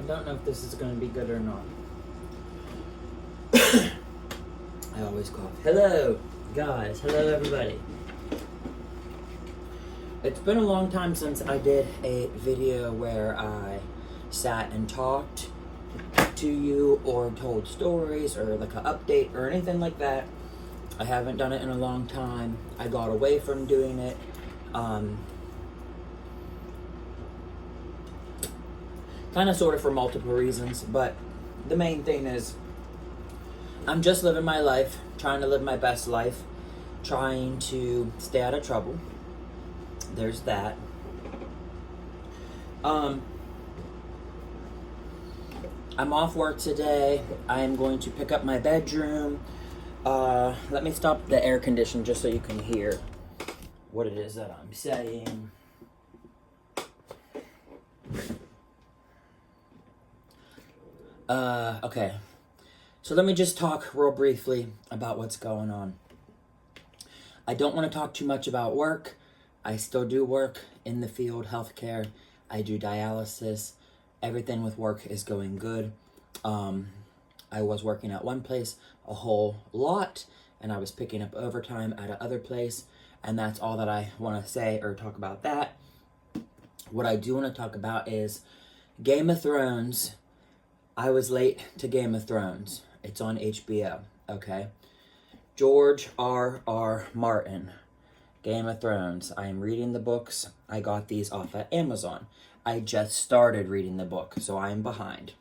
don't know if this is going to be good or not. I always cough. Hello, guys. Hello, everybody. It's been a long time since I did a video where I sat and talked to you or told stories or like an update or anything like that. I haven't done it in a long time. I got away from doing it. Kind of sort of for multiple reasons, but the main thing is I'm just living my life, trying to live my best life, trying to stay out of trouble. There's that. I'm off work today. I am going to pick up my bedroom. Let me stop the air conditioner just so you can hear what it is that I'm saying. Okay. So let me just talk real briefly about what's going on. I don't want to talk too much about work. I still do work in the field, healthcare. I do dialysis. Everything with work is going good. I was working at one place a whole lot, and I was picking up overtime at another place, and that's all that I want to say or talk about that. What I do want to talk about is Game of Thrones. I was late to Game of Thrones. It's on HBO, okay? George R.R. Martin, Game of Thrones. I am reading the books. I got these off of Amazon. I just started reading the book, so I am behind.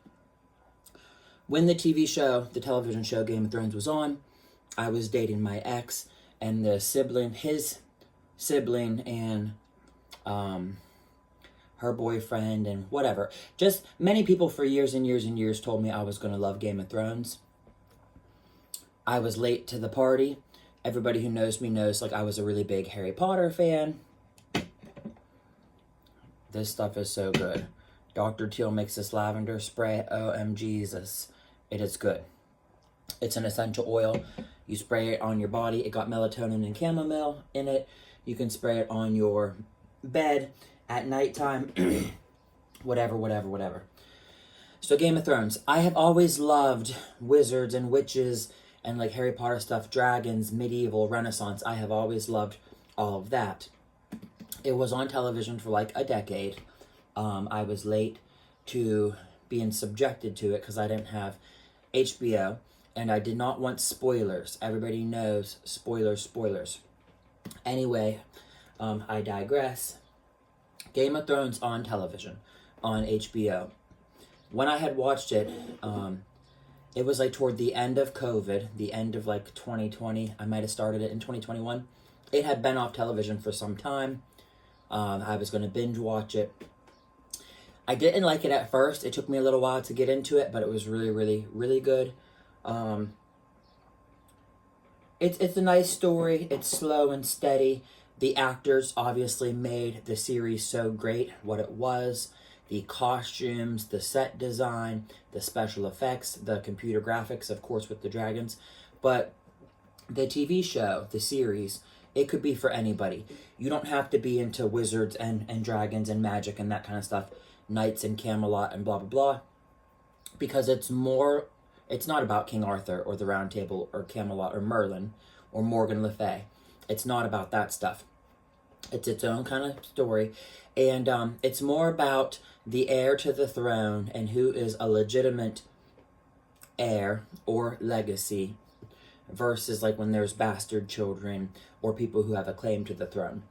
When the television show Game of Thrones was on, I was dating my ex, and his sibling, and her boyfriend, and whatever. Just many people for years and years and years told me I was going to love Game of Thrones. I was late to the party. Everybody who knows me knows, like, I was a really big Harry Potter fan. This stuff is so good. Dr. Teal makes this lavender spray. OMG-Jesus. It is good. It's an essential oil. You spray it on your body. It got melatonin and chamomile in it. You can spray it on your bed at nighttime. whatever. So Game of Thrones. I have always loved wizards and witches and like Harry Potter stuff, dragons, medieval, Renaissance. I have always loved all of that. It was on television for like a decade. I was late to being subjected to it because I didn't have HBO, and I did not want spoilers. Everybody knows spoilers. Anyway, I digress. Game of Thrones on television, on HBO. When I had watched it, it was like toward the end of COVID, the end of like 2020. I might have started it in 2021. It had been off television for some time. I was going to binge watch it. I didn't like it at first. It took me a little while to get into it, but it was really, really, really good. It's a nice story. It's slow and steady. The actors obviously made the series so great what it was. The costumes, the set design, the special effects, the computer graphics, of course, with the dragons. But the TV show, the series, it could be for anybody. You don't have to be into wizards and dragons and magic and that kind of stuff. Knights and Camelot and blah, blah, blah. Because it's not about King Arthur or the Round Table or Camelot or Merlin or Morgan Le Fay. It's not about that stuff. It's its own kind of story. And it's more about the heir to the throne and who is a legitimate heir or legacy versus like when there's bastard children or people who have a claim to the throne.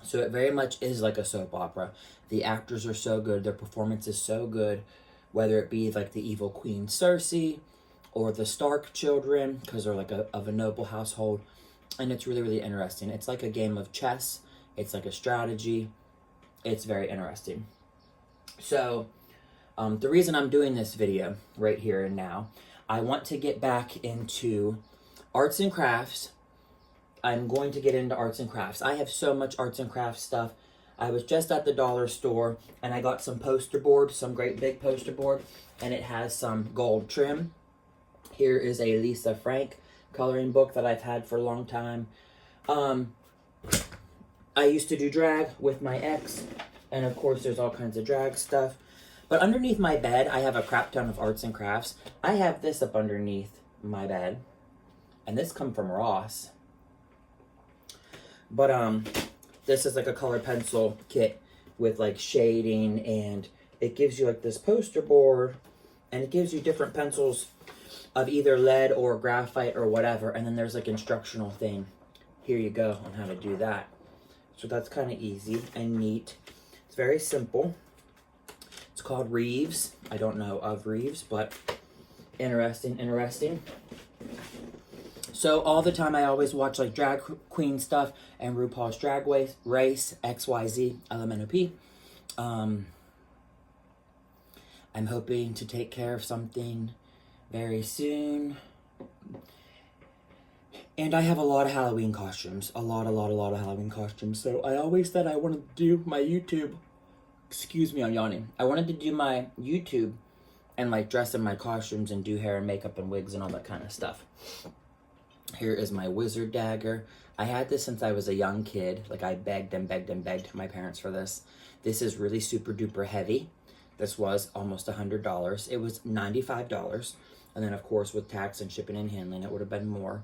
So it very much is like a soap opera. The actors are so good. Their performance is so good. Whether it be like the evil Queen Cersei or the Stark children, because they're like of a noble household. And it's really, really interesting. It's like a game of chess. It's like a strategy. It's very interesting. So the reason I'm doing this video right here and now, I want to get back into arts and crafts. I'm going to get into arts and crafts. I have so much arts and crafts stuff. I was just at the dollar store and I got some poster board, some great big poster board, and it has some gold trim. Here is a Lisa Frank coloring book that I've had for a long time. I used to do drag with my ex, and of course there's all kinds of drag stuff. But underneath my bed, I have a crap ton of arts and crafts. I have this up underneath my bed. And this come from Ross. But this is like a color pencil kit with like shading, and it gives you like this poster board, and it gives you different pencils of either lead or graphite or whatever, and then there's like instructional thing. Here you go on how to do that. So that's kind of easy and neat. It's very simple. It's called Reeves. I don't know of Reeves, but interesting. So all the time I always watch like drag queen stuff and RuPaul's Drag Race, XYZ, LMNOP. I'm hoping to take care of something very soon. And I have a lot of Halloween costumes. A lot of Halloween costumes. So I always said I wanted to do my YouTube. Excuse me, I'm yawning. I wanted to do my YouTube and like dress in my costumes and do hair and makeup and wigs and all that kind of stuff. Here is my wizard dagger. I had this since I was a young kid. Like I begged my parents for this. This is really super duper heavy. This was almost $100. It was $95. And then of course with tax and shipping and handling, it would have been more.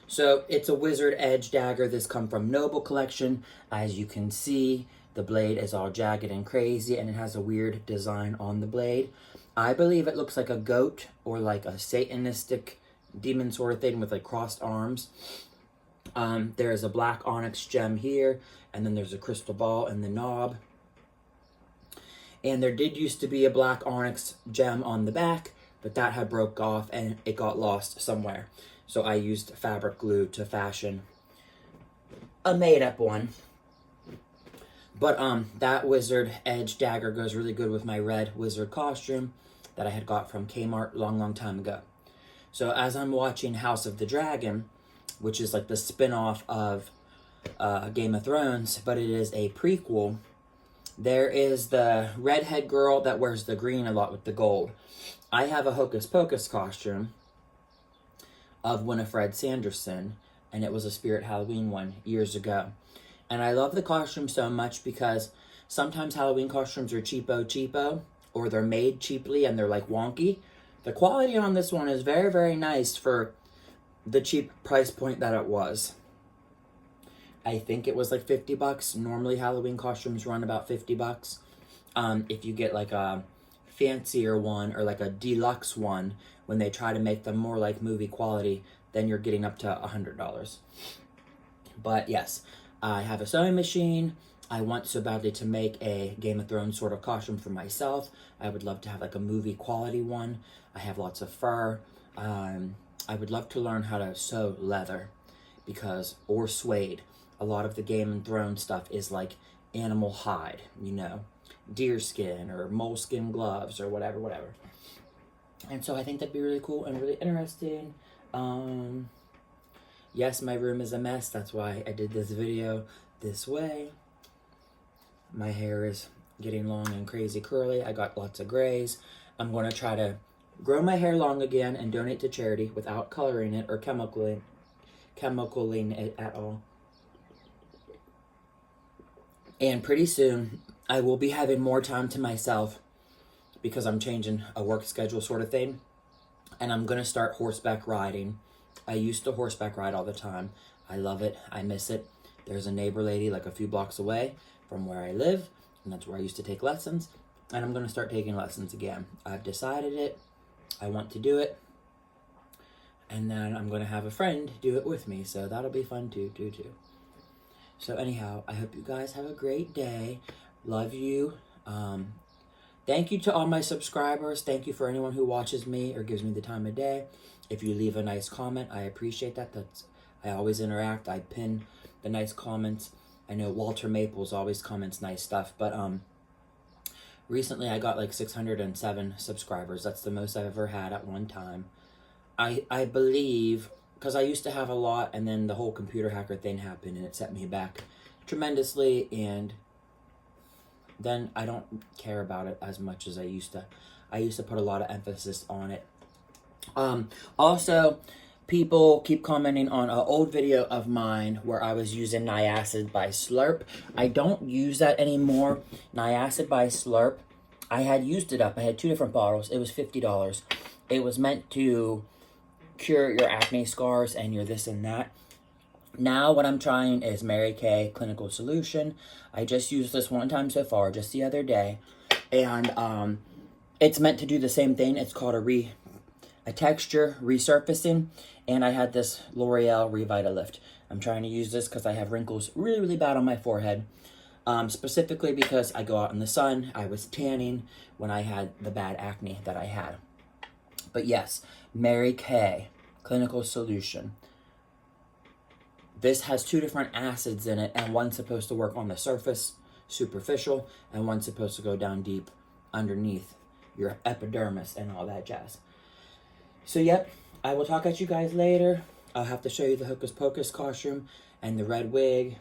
So it's a wizard edge dagger. This come from Noble Collection. As you can see, the blade is all jagged and crazy, and it has a weird design on the blade. I believe it looks like a goat or like a satanistic demon sort of thing with like crossed arms. There is a black onyx gem here, and then there's a crystal ball in the knob. And there did used to be a black onyx gem on the back, but that had broke off and it got lost somewhere. So I used fabric glue to fashion a made-up one. But that wizard edge dagger goes really good with my red wizard costume that I had got from Kmart long time ago. So as I'm watching House of the Dragon, which is like the spin-off of Game of Thrones, but it is a prequel, there is the redhead girl that wears the green a lot with the gold. I have a Hocus Pocus costume of Winifred Sanderson, and it was a Spirit Halloween one years ago. And I love the costume so much because sometimes Halloween costumes are cheapo, or they're made cheaply and they're like wonky. The quality on this one is very nice for the cheap price point that it was. I think it was like $50. Normally Halloween costumes run about $50. If you get like a fancier one or like a deluxe one, when they try to make them more like movie quality, then you're getting up to $100. But yes, I have a sewing machine. I want so badly to make a Game of Thrones sort of costume for myself. I would love to have like a movie quality one. I have lots of fur. I would love to learn how to sew leather or suede. A lot of the Game of Thrones stuff is like animal hide, you know, deer skin or moleskin gloves or whatever. And so I think that'd be really cool and really interesting. Yes, my room is a mess. That's why I did this video this way. My hair is getting long and crazy curly. I got lots of grays. I'm going to try to grow my hair long again and donate to charity without coloring it or chemicaling it at all. And pretty soon, I will be having more time to myself because I'm changing a work schedule sort of thing. And I'm going to start horseback riding. I used to horseback ride all the time. I love it. I miss it. There's a neighbor lady like a few blocks away from where I live, and that's where I used to take lessons. And I'm going to start taking lessons again. I've decided it. I want to do it. And then I'm going to have a friend do it with me. So that'll be fun too. So anyhow, I hope you guys have a great day. Love you. Thank you to all my subscribers. Thank you for anyone who watches me or gives me the time of day. If you leave a nice comment, I appreciate that. I always interact. I pin the nice comments. I know Walter Maples always comments nice stuff, but recently I got like 607 subscribers. That's the most I've ever had at one time. I believe, because I used to have a lot, and then the whole computer hacker thing happened, and it set me back tremendously, and then I don't care about it as much as I used to. I used to put a lot of emphasis on it. Also, people keep commenting on an old video of mine where I was using Niacid by Slurp. I don't use that anymore. Niacid by Slurp I had used it up. I had 2 different bottles. It was $50. It was meant to cure your acne scars and your this and that. Now what I'm trying is Mary Kay Clinical Solution. I just used this one time so far, just the other day. And it's meant to do the same thing. It's called a texture resurfacing. And I had this L'Oreal Revitalift. I'm trying to use this because I have wrinkles really, really bad on my forehead. Specifically because I go out in the sun. I was tanning when I had the bad acne that I had. But yes, Mary Kay Clinical Solution. This has 2 different acids in it, and one's supposed to work on the surface, superficial, and one's supposed to go down deep underneath your epidermis and all that jazz. So yep, I will talk at you guys later. I'll have to show you the Hocus Pocus costume and the red wig.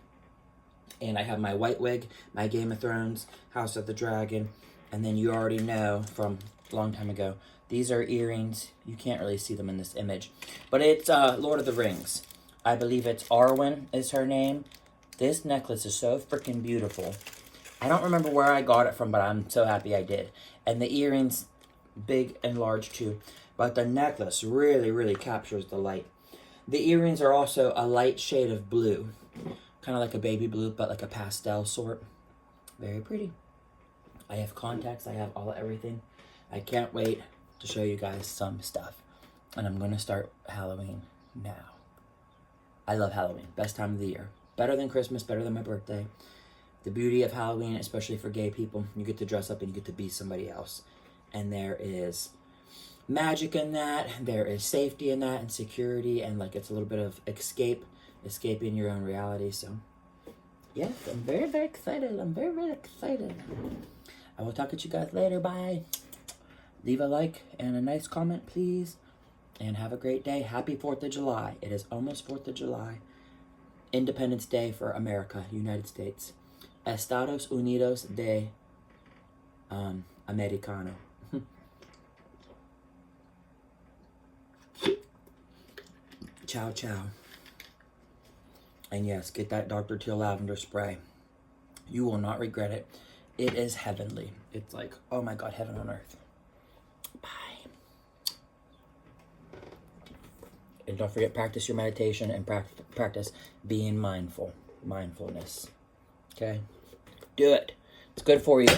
And I have my white wig, my Game of Thrones, House of the Dragon. And then you already know from a long time ago, these are earrings. You can't really see them in this image. But it's Lord of the Rings. I believe it's Arwen is her name. This necklace is so freaking beautiful. I don't remember where I got it from, but I'm so happy I did. And the earrings, big and large too. But the necklace really, really captures the light. The earrings are also a light shade of blue. Kind of like a baby blue, but like a pastel sort. Very pretty. I have contacts. I have everything. I can't wait to show you guys some stuff. And I'm going to start Halloween now. I love Halloween. Best time of the year. Better than Christmas, better than my birthday. The beauty of Halloween, especially for gay people, you get to dress up and you get to be somebody else. And there is magic in that. There is safety in that and security. And like it's a little bit of escaping your own reality. So yes, I'm very, very excited. I'm very, very excited. I will talk to you guys later. Bye. Leave a like and a nice comment, please. And have a great day. Happy 4th of July. It is almost 4th of July. Independence Day for America, United States. Estados Unidos de Americano. Ciao, ciao. And yes, get that Dr. Teal lavender spray. You will not regret it. It is heavenly. It's like, oh my God, heaven on earth. Bye. And don't forget, practice your meditation and practice being mindful. Mindfulness. Okay? Do it. It's good for you.